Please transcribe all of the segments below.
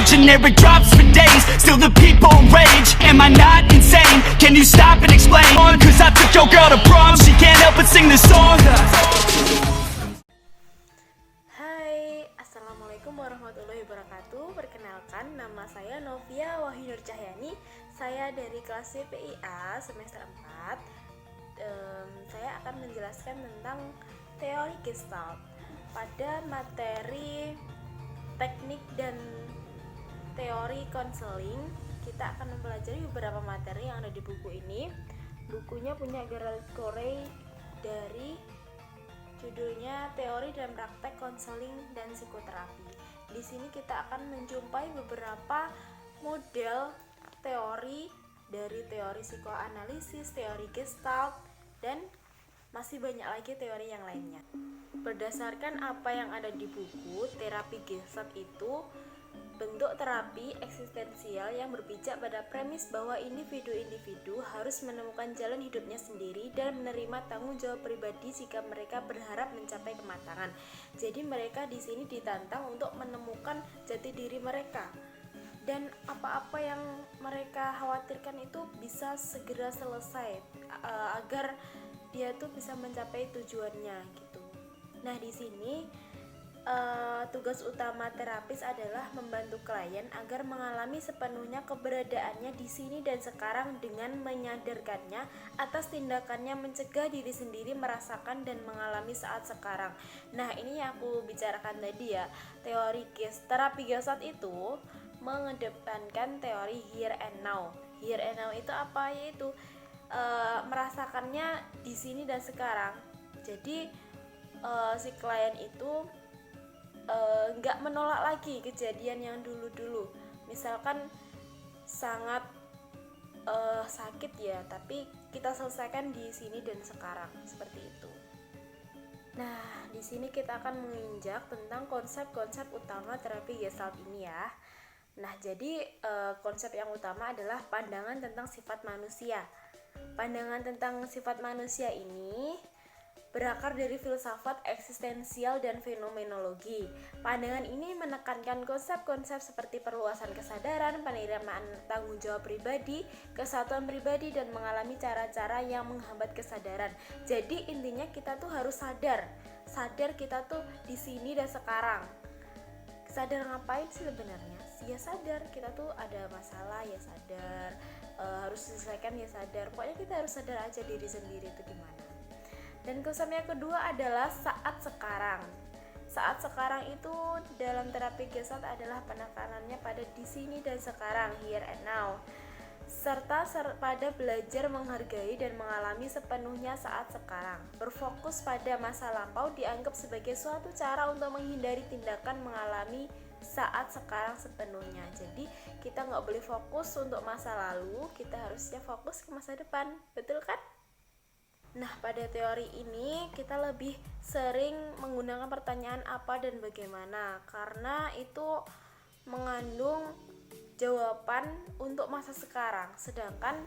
generic drops for days, still the people rage. Am I not insane? Can you stop and explain? Cause I took your girl to prom, she can't help but sing this song. Hai, Assalamualaikum warahmatullahi wabarakatuh. Perkenalkan, nama saya Novia Wahyunur Cahyani. Saya dari kelas CPIA semester 4. Saya akan menjelaskan tentang teori Gestalt. Pada materi teknik dan teori konseling, kita akan mempelajari beberapa materi yang ada di buku ini. Bukunya punya Gerald Corey dari judulnya Teori dan Praktek Konseling dan Psikoterapi. Di sini kita akan menjumpai beberapa model teori dari teori psikoanalisis, teori Gestalt, dan masih banyak lagi teori yang lainnya. Berdasarkan apa yang ada di buku, terapi Gestalt itu bentuk terapi eksistensial yang berpijak pada premis bahwa individu-individu harus menemukan jalan hidupnya sendiri dan menerima tanggung jawab pribadi jika mereka berharap mencapai kematangan. Jadi mereka di sini ditantang untuk menemukan jati diri mereka. Dan apa-apa yang mereka khawatirkan itu bisa segera selesai agar dia tuh bisa mencapai tujuannya gitu. Nah, di sini tugas utama terapis adalah membantu klien agar mengalami sepenuhnya keberadaannya di sini dan sekarang dengan menyadarkannya atas tindakannya mencegah diri sendiri merasakan dan mengalami saat sekarang. Nah, ini yang aku bicarakan tadi ya. Terapi Gestalt itu mengedepankan teori here and now. Here and now itu apa? Yaitu merasakannya di sini dan sekarang. Jadi si klien itu nggak menolak lagi kejadian yang dulu-dulu. Misalkan sangat sakit ya, tapi kita selesaikan di sini dan sekarang, seperti itu. Nah, di sini kita akan menginjak tentang konsep-konsep utama terapi Gestalt ini ya. Nah, jadi konsep yang utama adalah pandangan tentang sifat manusia. Pandangan tentang sifat manusia ini berakar dari filsafat eksistensial dan fenomenologi. Pandangan ini menekankan konsep-konsep seperti perluasan kesadaran, penerimaan tanggung jawab pribadi, kesatuan pribadi, dan mengalami cara-cara yang menghambat kesadaran. Jadi intinya kita tuh harus sadar kita tuh di sini dan sekarang. Sadar ngapain sih sebenarnya? Ya sadar kita tuh ada masalah, ya sadar, harus diselesaikan, ya sadar. Pokoknya kita harus sadar aja diri sendiri itu gimana. Dan konsep yang kedua adalah saat sekarang. Saat sekarang itu dalam terapi Gestalt adalah penekanannya pada di sini dan sekarang, here and now, serta pada belajar menghargai dan mengalami sepenuhnya saat sekarang. Berfokus pada masa lampau dianggap sebagai suatu cara untuk menghindari tindakan mengalami saat sekarang sepenuhnya. Jadi kita nggak boleh fokus untuk masa lalu, kita harusnya fokus ke masa depan, betul kan? Nah, pada teori ini kita lebih sering menggunakan pertanyaan apa dan bagaimana, karena itu mengandung jawaban untuk masa sekarang. Sedangkan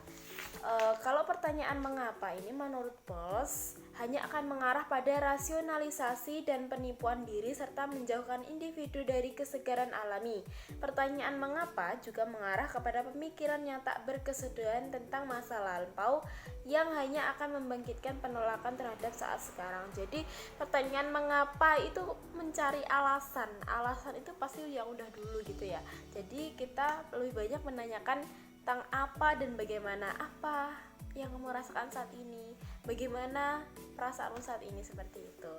kalau pertanyaan mengapa ini menurut Peirce hanya akan mengarah pada rasionalisasi dan penipuan diri serta menjauhkan individu dari kesegaran alami. Pertanyaan mengapa juga mengarah kepada pemikiran yang tak berkesudahan tentang masa lampau yang hanya akan membangkitkan penolakan terhadap saat sekarang. Jadi pertanyaan mengapa itu mencari alasan itu pasti yang udah dulu gitu ya. Jadi kita lebih banyak menanyakan tentang apa dan bagaimana, apa yang kamu rasakan saat ini, bagaimana perasaanmu saat ini, seperti itu.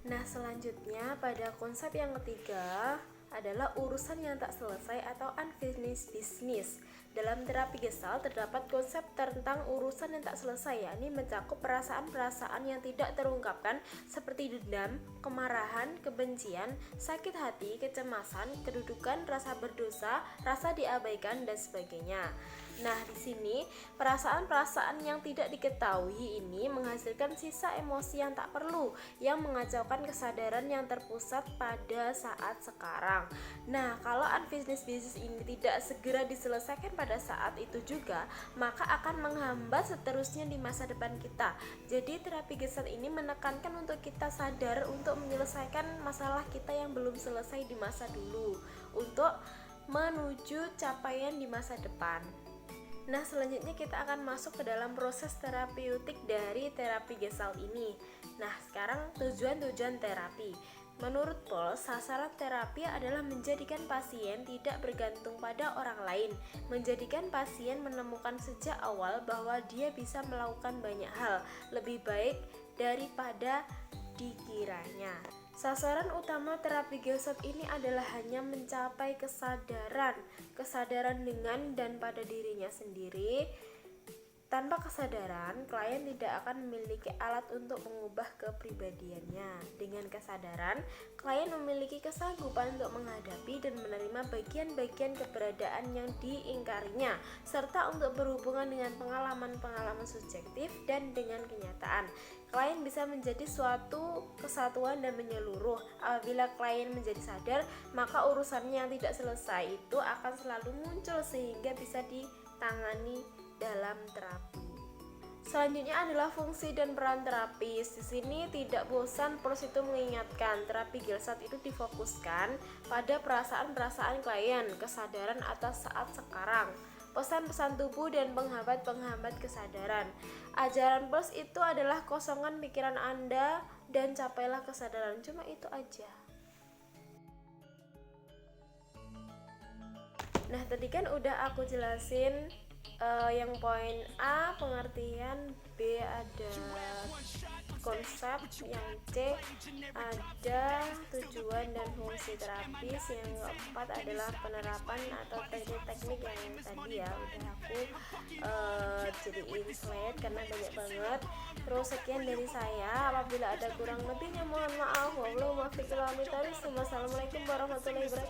Nah, selanjutnya pada konsep yang ketiga adalah urusan yang tak selesai atau unfinished business. Dalam terapi Gestalt terdapat konsep tentang urusan yang tak selesai, yakni mencakup perasaan-perasaan yang tidak terungkapkan seperti dendam, kemarahan, kebencian, sakit hati, kecemasan, kedudukan, rasa berdosa, rasa diabaikan, dan sebagainya. Nah, di sini perasaan-perasaan yang tidak diketahui ini menghasilkan sisa emosi yang tak perlu, yang mengacaukan kesadaran yang terpusat pada saat sekarang. Nah, kalau unfinished business ini tidak segera diselesaikan pada saat itu juga, maka akan menghambat seterusnya di masa depan kita. Jadi terapi Gestalt ini menekankan untuk kita sadar untuk menyelesaikan masalah kita yang belum selesai di masa dulu, untuk menuju capaian di masa depan. Nah, selanjutnya kita akan masuk ke dalam proses terapeutik dari terapi Gestalt ini. Nah, sekarang tujuan-tujuan terapi. Menurut Paul, sasaran terapi adalah menjadikan pasien tidak bergantung pada orang lain, menjadikan pasien menemukan sejak awal bahwa dia bisa melakukan banyak hal lebih baik daripada dikiranya. Sasaran utama terapi Gestalt ini adalah hanya mencapai kesadaran dengan dan pada dirinya sendiri. Tanpa kesadaran, klien tidak akan memiliki alat untuk mengubah kepribadiannya. Dengan kesadaran, klien memiliki kesanggupan untuk menghadapi dan menerima bagian-bagian keberadaan yang diingkarinya, serta untuk berhubungan dengan pengalaman-pengalaman subjektif dan dengan kenyataan. Klien bisa menjadi suatu kesatuan dan menyeluruh. Apabila klien menjadi sadar, maka urusannya yang tidak selesai itu akan selalu muncul sehingga bisa ditangani dalam terapi. Selanjutnya adalah fungsi dan peran terapis. Di sini tidak bosan Paul itu mengingatkan, terapi Gestalt itu difokuskan pada perasaan-perasaan klien, kesadaran atas saat sekarang, pesan-pesan tubuh dan penghambat-penghambat kesadaran. Ajaran Paul itu adalah kosongan pikiran Anda dan capailah kesadaran. Cuma itu aja. Nah, tadi kan udah aku jelasin yang poin A pengertian, B ada konsep, yang C ada tujuan dan fungsi terapis, yang keempat adalah penerapan atau teknik-teknik yang tadi ya udah aku jadiin slide karena banyak banget. Terus sekian dari saya, apabila ada kurang lebihnya mohon maaf. Wassalamualaikum warahmatullahi wabarakatuh.